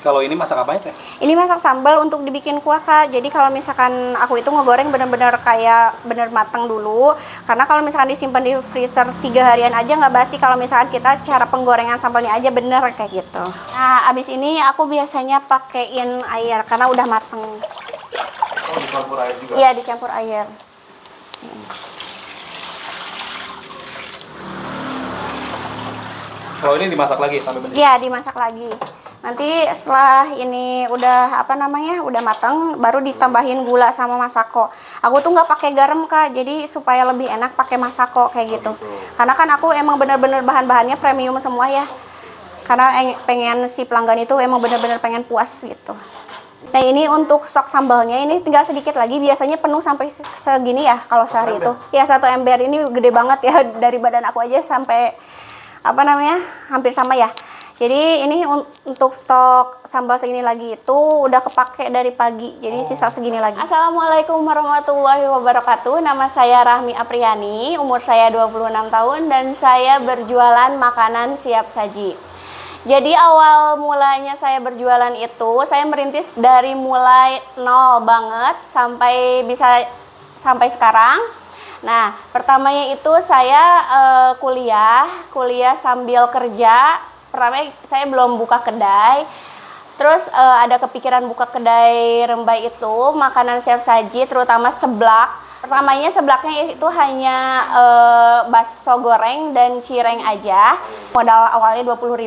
Kalau ini masak apa ya? Ini masak sambal untuk dibikin kuah, Kak. Jadi kalau misalkan aku itu ngegoreng bener-bener kayak bener matang dulu. Karena kalau misalkan disimpan di freezer 3 harian aja nggak basi kalau misalkan kita cara penggorengan sambalnya aja bener kayak gitu. Nah, abis ini aku biasanya pakein air karena udah mateng. Oh, dicampur air juga? Iya, dicampur air. Kalau ini dimasak lagi sampai benar? Iya, dimasak lagi. Nanti setelah ini udah udah matang, baru ditambahin gula sama masako. Aku tuh nggak pakai garam, Kak, jadi supaya lebih enak pakai masako kayak gitu. Karena kan aku emang bener-bener bahan-bahannya premium semua ya. Karena pengen si pelanggan itu emang bener-bener pengen puas gitu. Nah, ini untuk stok sambalnya ini tinggal sedikit lagi, biasanya penuh sampai segini ya kalau sehari itu. Ya, 1 ember ini gede banget ya, dari badan aku aja sampai hampir sama ya. Jadi ini untuk stok sambal segini lagi itu udah kepake dari pagi, jadi sisa segini lagi. Assalamualaikum warahmatullahi wabarakatuh. Nama saya Rahmi Apriani, umur saya 26 tahun dan saya berjualan makanan siap saji. Jadi awal mulanya saya berjualan itu, saya merintis dari mulai nol banget sampai sekarang. Nah, pertamanya itu saya kuliah sambil kerja. Pertama saya belum buka kedai. Terus ada kepikiran buka kedai rembai itu, makanan siap saji, terutama seblak. Pertamanya seblaknya itu hanya bakso goreng dan cireng aja. Modal awalnya 20.000.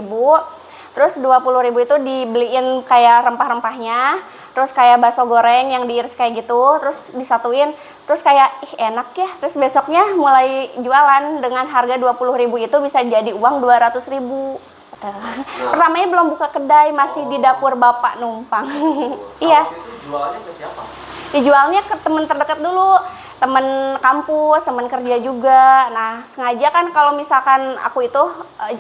Terus 20.000 itu dibeliin kayak rempah-rempahnya. Terus kayak bakso goreng yang diiris kayak gitu, terus disatuin. Terus kayak enak ya. Terus besoknya mulai jualan dengan harga 20.000 itu bisa jadi uang 200.000. Pertamanya belum buka kedai, masih di dapur bapak numpang. Iya. Jualannya ke siapa? Dijualnya ke teman terdekat dulu, teman kampus, teman kerja juga. Nah, sengaja kan kalau misalkan aku itu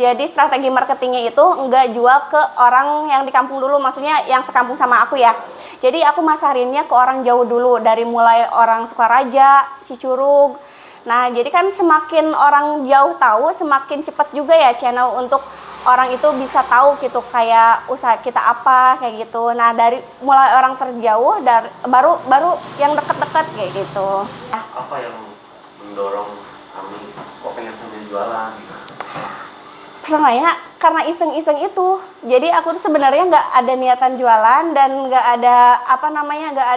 jadi strategi marketingnya itu enggak jual ke orang yang di kampung dulu, maksudnya yang sekampung sama aku ya. Jadi aku masarinnya ke orang jauh dulu, dari mulai orang Sukaraja, Cicurug. Nah, jadi kan semakin orang jauh tahu, semakin cepat juga ya channel untuk orang itu bisa tahu gitu kayak usaha kita apa kayak gitu. Nah, dari mulai orang terjauh baru yang dekat-dekat kayak gitu. Apa yang mendorong kami kok pengen sambil jualan gitu? Pertama ya karena iseng-iseng itu. Jadi aku tuh sebenarnya nggak ada niatan jualan dan nggak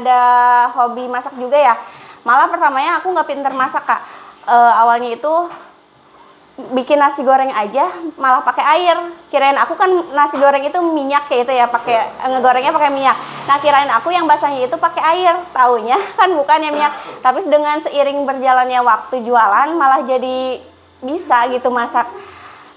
ada hobi masak juga ya. Malah pertamanya aku nggak pinter masak, Kak. Awalnya itu bikin nasi goreng aja malah pakai air. Kirain aku kan nasi goreng itu minyak kayak itu ya, ngegorengnya pakai minyak. Nah, kirain aku yang basahnya itu pakai air, taunya kan bukan ya minyak. Tapi dengan seiring berjalannya waktu jualan malah jadi bisa gitu masak.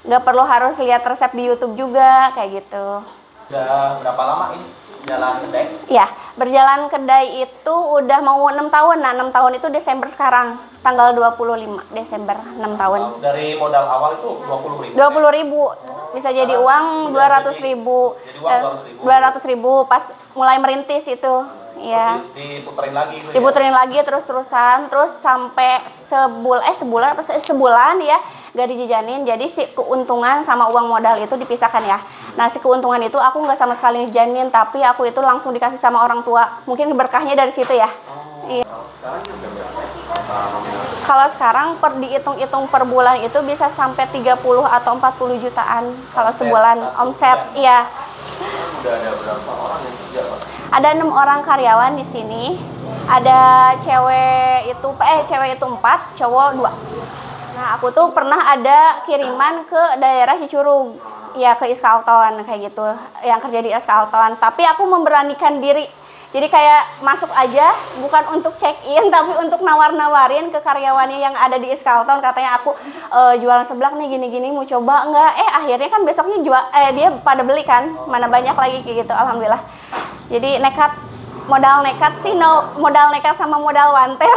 Nggak perlu harus lihat resep di YouTube juga kayak gitu. Udah berapa lama ini jalan kedai? Ya, berjalan kedai itu udah mau 6 tahun. Nah, 6 tahun itu Desember sekarang, tanggal 25 Desember, 6 tahun. Dari modal awal itu 20.000? 20.000, bisa jadi uang 200.000. Jadi uang 200.000 pas mulai merintis itu. Iya. Diputerin lagi gitu. Diputerin lagi terus-terusan, terus sampai sebulan ya, gak dijajanin. Jadi si keuntungan sama uang modal itu dipisahkan ya. Nah, si keuntungan itu aku nggak sama sekali dijajanin, tapi aku itu langsung dikasih sama orang tua. Mungkin berkahnya dari situ ya. Iya. Kalau sekarang dihitung-hitung per bulan itu bisa sampai 30 atau 40 jutaan kalau sebulan omset. Iya. Udah ada berapa orang yang kerja, Pak? Ada 6 orang karyawan di sini. Ada cewek itu 4, cowok 2. Nah, aku tuh pernah ada kiriman ke daerah Cicurug. Ya, ke Iskalton kayak gitu. Yang kerja di Iskalton, tapi aku memberanikan diri. Jadi kayak masuk aja, bukan untuk check-in, tapi untuk nawar-nawarin ke karyawannya yang ada di Iskalton. Katanya aku jualan seblak nih gini-gini, mau coba nggak? Akhirnya kan besoknya dia pada beli kan, mana banyak lagi kayak gitu, alhamdulillah. Jadi modal nekat sama modal wanter.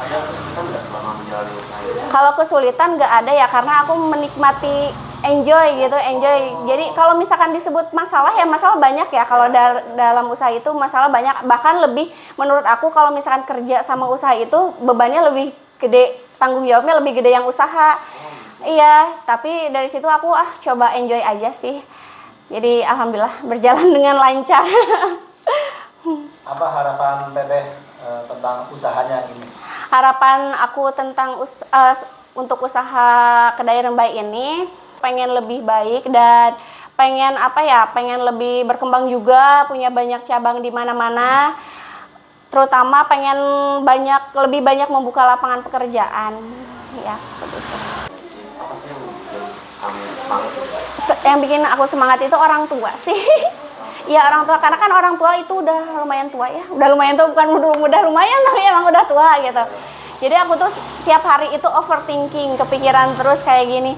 Ada kesulitan nggak selama menjalani usaha ini? Kalau kesulitan nggak ada ya, karena aku menikmati enjoy. Jadi kalau misalkan disebut masalah ya masalah banyak ya. Kalau dalam usaha itu masalah banyak, bahkan lebih menurut aku kalau misalkan kerja sama usaha itu bebannya lebih gede, tanggung jawabnya lebih gede yang usaha. Iya, tapi dari situ aku coba enjoy aja sih. Jadi alhamdulillah berjalan dengan lancar. Apa harapan Teteh tentang usahanya ini? Harapan aku tentang untuk usaha kedai Rembai ini pengen lebih baik dan pengen pengen lebih berkembang juga, punya banyak cabang di mana-mana. Terutama pengen lebih banyak membuka lapangan pekerjaan. Ya, seperti itu. Apa sih yang bikin kamu semangat? Yang bikin aku semangat itu orang tua sih. Ya orang tua, karena kan orang tua itu udah lumayan tua ya. Udah lumayan tua, bukan udah lumayan tapi emang udah tua gitu. Jadi aku tuh tiap hari itu overthinking, kepikiran terus kayak gini.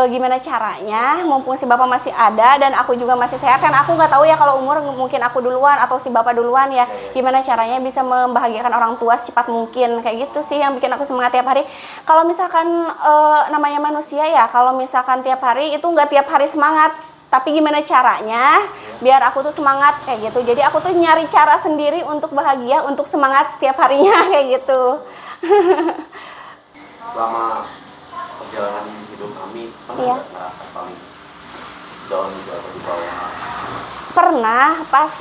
Gimana caranya mumpung si bapak masih ada dan aku juga masih sehat, kan aku nggak tahu ya kalau umur mungkin aku duluan atau si bapak duluan ya, gimana caranya bisa membahagiakan orang tua secepat mungkin, kayak gitu sih yang bikin aku semangat tiap hari. Kalau misalkan namanya manusia ya, kalau misalkan tiap hari itu nggak tiap hari semangat, tapi gimana caranya biar aku tuh semangat kayak gitu. Jadi aku tuh nyari cara sendiri untuk bahagia, untuk semangat setiap harinya kayak gitu. Selama perjalanan hidup kami pernah Iya. nggak ngerasa paling down gitu atau di bawah? Pernah pas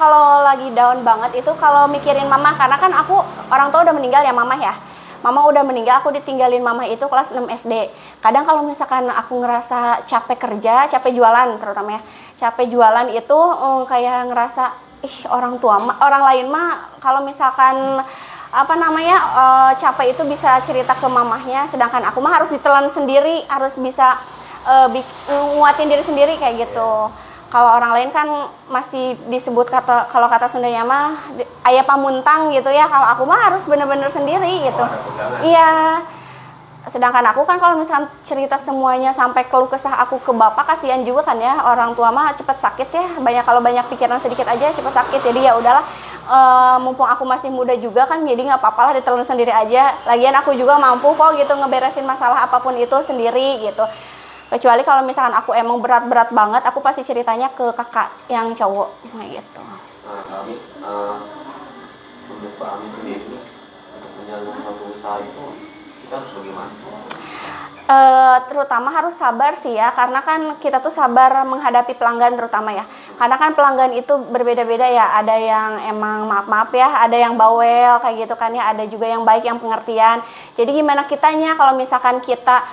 kalau lagi down banget itu kalau mikirin mama, karena kan aku orang tua udah meninggal ya, mama udah meninggal, aku ditinggalin mama itu kelas 6 SD. Kadang kalau misalkan aku ngerasa capek kerja, capek jualan terutama ya, capek jualan itu kayak ngerasa orang lain mah kalau misalkan capek itu bisa cerita ke mamahnya, sedangkan aku mah harus ditelan sendiri, harus bisa nguatin diri sendiri kayak gitu. Kalau orang lain kan masih disebut kalau kata Sundanya mah aya pamuntang gitu ya. Kalau aku mah harus bener-bener sendiri gitu. Iya. Sedangkan aku kan kalau misalkan cerita semuanya sampai keluh kesah aku ke bapak, kasihan juga kan ya, orang tua mah cepet sakit ya. Kalau banyak pikiran sedikit aja cepet sakit. Jadi ya udahlah. Mumpung aku masih muda juga kan, jadi nggak apa-apa lah ditelan sendiri aja. Lagian aku juga mampu kok gitu ngeberesin masalah apapun itu sendiri gitu. Kecuali kalau misalkan aku emang berat-berat banget, aku pasti ceritanya ke kakak yang cowok gitu. Nah, kami menurut Pak Ami sendiri untuk menjalankan suatu usaha itu kita harus bagaimana? Terutama harus sabar sih ya, karena kan kita tuh sabar menghadapi pelanggan terutama ya. Karena kan pelanggan itu berbeda-beda ya, ada yang emang maaf-maaf ya, ada yang bawel kayak gitu kan ya, ada juga yang baik, yang pengertian. Jadi gimana kitanya kalau misalkan kita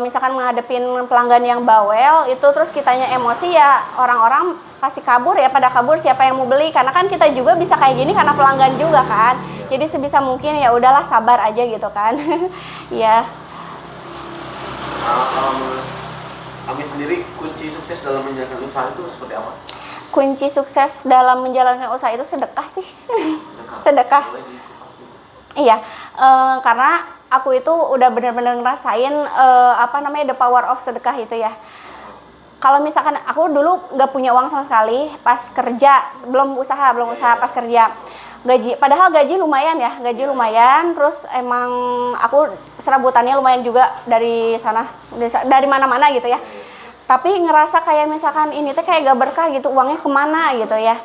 misalkan menghadapin pelanggan yang bawel itu terus kitanya emosi ya, orang-orang pasti kabur ya, pada kabur siapa yang mau beli, karena kan kita juga bisa kayak gini karena pelanggan juga kan. Jadi sebisa mungkin ya udahlah sabar aja gitu kan. Ya. Kalau menurut kami sendiri kunci sukses dalam menjalankan usaha itu seperti apa? Kunci sukses dalam menjalankan usaha itu sedekah sih. Sedekah. Iya, karena aku itu udah bener-bener ngerasain the power of sedekah itu ya. Kalau misalkan aku dulu nggak punya uang sama sekali, pas kerja belum usaha pas kerja. Padahal gaji lumayan ya, terus emang aku serabutannya lumayan juga dari sana, dari mana-mana gitu ya. Tapi ngerasa kayak misalkan ini teh kayak gak berkah gitu, uangnya kemana gitu ya.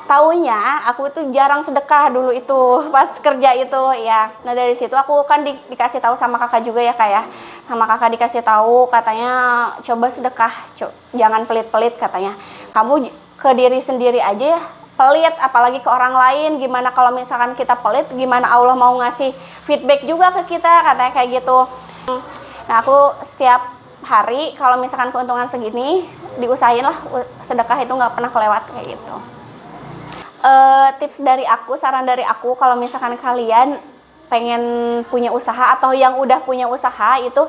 Taunya aku itu jarang sedekah dulu itu pas kerja itu ya. Nah dari situ aku kan dikasih tahu sama kakak juga ya kayak, sama kakak dikasih tahu katanya coba sedekah, jangan pelit-pelit katanya. Kamu ke diri sendiri aja ya pelit, apalagi ke orang lain. Gimana kalau misalkan kita pelit, gimana Allah mau ngasih feedback juga ke kita, katanya kayak gitu. Nah aku setiap hari kalau misalkan keuntungan segini diusahain lah, sedekah itu nggak pernah kelewat kayak gitu. Tips dari aku, saran dari aku, kalau misalkan kalian pengen punya usaha atau yang udah punya usaha itu,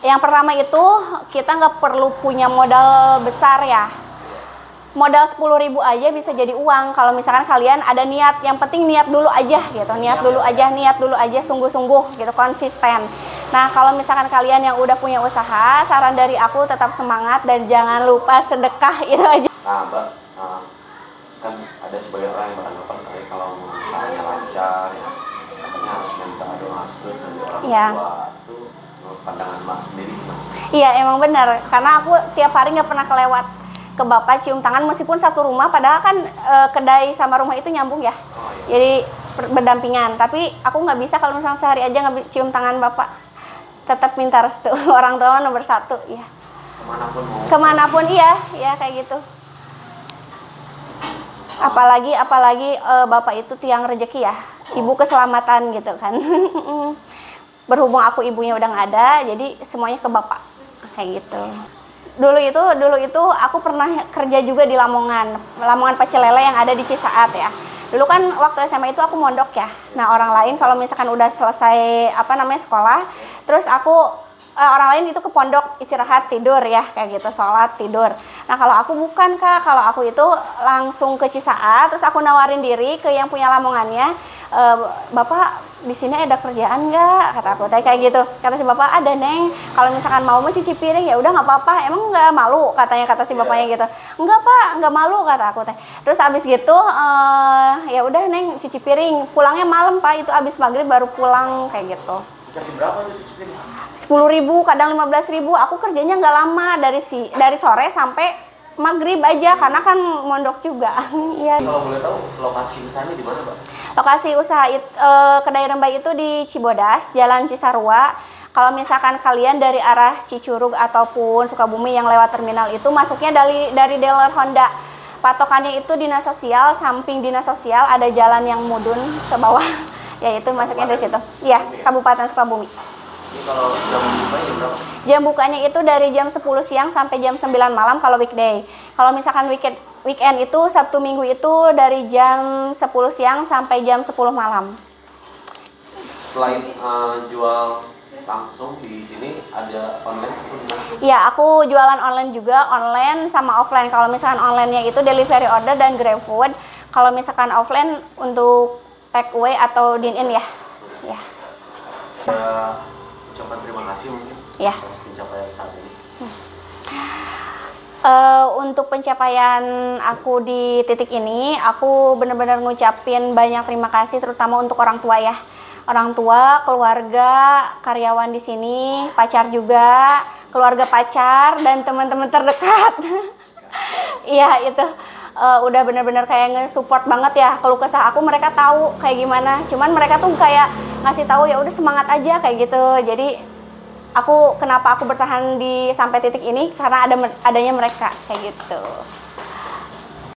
yang pertama itu kita nggak perlu punya modal besar ya. Modal 10.000 aja bisa jadi uang kalau misalkan kalian ada niat. Yang penting niat dulu aja gitu, niat dulu aja, sungguh-sungguh gitu, konsisten. Nah kalau misalkan kalian yang udah punya usaha, saran dari aku tetap semangat dan jangan lupa sedekah itu aja. Nah Mbak, kan ada sebagian orang yang beranggapan kalau usahanya lancar ya, katanya harus minta doa restu dari orang tua. Itu pandangan Mbak sendiri gimana? Iya emang benar, karena aku tiap hari nggak pernah kelewat ke bapak cium tangan, meskipun satu rumah, padahal kan kedai sama rumah itu nyambung ya. Jadi berdampingan, tapi aku nggak bisa kalau misalnya sehari aja nggak cium tangan bapak, tetap minta restu. Orang tua nomor 1 ya. Kemanapun iya, ya kayak gitu. Apalagi bapak itu tiang rezeki ya, ibu keselamatan gitu kan. Berhubung aku ibunya udah nggak ada, jadi semuanya ke bapak kayak gitu. Dulu itu aku pernah kerja juga di Lamongan Pecelele yang ada di Cisaat ya. Dulu kan waktu SMA itu aku mondok ya. Nah orang lain kalau misalkan udah selesai sekolah, terus orang lain itu ke pondok istirahat tidur ya kayak gitu, sholat tidur. Nah kalau aku bukan Kak, kalau aku itu langsung ke Cisaat, terus aku nawarin diri ke yang punya Lamongannya, Bapak di sini ada kerjaan nggak? Kata aku kayak gitu. Kata si bapak ada Neng, kalau misalkan mau cuci piring ya udah nggak apa-apa. Emang nggak malu? Kata si bapaknya gitu. Enggak Pak, nggak malu kata aku teh. Terus abis gitu ya udah Neng cuci piring. Pulangnya malam Pak, itu abis maghrib baru pulang kayak gitu. Dikasih berapa tuh cuci piring? 10.000, kadang 15.000. Aku kerjanya nggak lama, dari sore sampai maghrib aja karena kan mondok juga. Iya. Kalau boleh tahu lokasi usahanya di mana, Mbak? Lokasi usaha kedai Rembay itu di Cibodas, Jalan Cisarua. Kalau misalkan kalian dari arah Cicurug ataupun Sukabumi yang lewat terminal itu masuknya dari dealer Honda. Patokannya itu dinas sosial, samping dinas sosial ada jalan yang mudun ke bawah. Ya itu masuknya dari situ. Iya, Kabupaten Sukabumi. Ini kalau jam bukanya jam berapa? Jam bukanya itu dari jam 10 siang sampai jam 9 malam kalau weekday. Kalau misalkan weekend itu Sabtu Minggu itu dari jam 10 siang sampai jam 10 malam. Selain jual langsung di sini ada online? Iya, aku jualan online juga, online sama offline. Kalau misalkan online-nya itu delivery order dan GrabFood. Kalau misalkan offline untuk take away atau dine-in ya. Ya. Ucapan terima kasih mungkin ya. Atas pencapaian saat ini. Untuk pencapaian aku di titik ini, aku benar-benar ngucapin banyak terima kasih, terutama untuk orang tua ya. Orang tua, keluarga, karyawan di sini, pacar juga, keluarga pacar, dan teman-teman terdekat. Iya itu. Udah benar-benar kayak nge-support banget ya. Keluh kesah aku mereka tahu kayak gimana. Cuman mereka tuh kayak ngasih tahu ya udah semangat aja kayak gitu. Jadi kenapa aku bertahan sampai titik ini karena adanya mereka kayak gitu.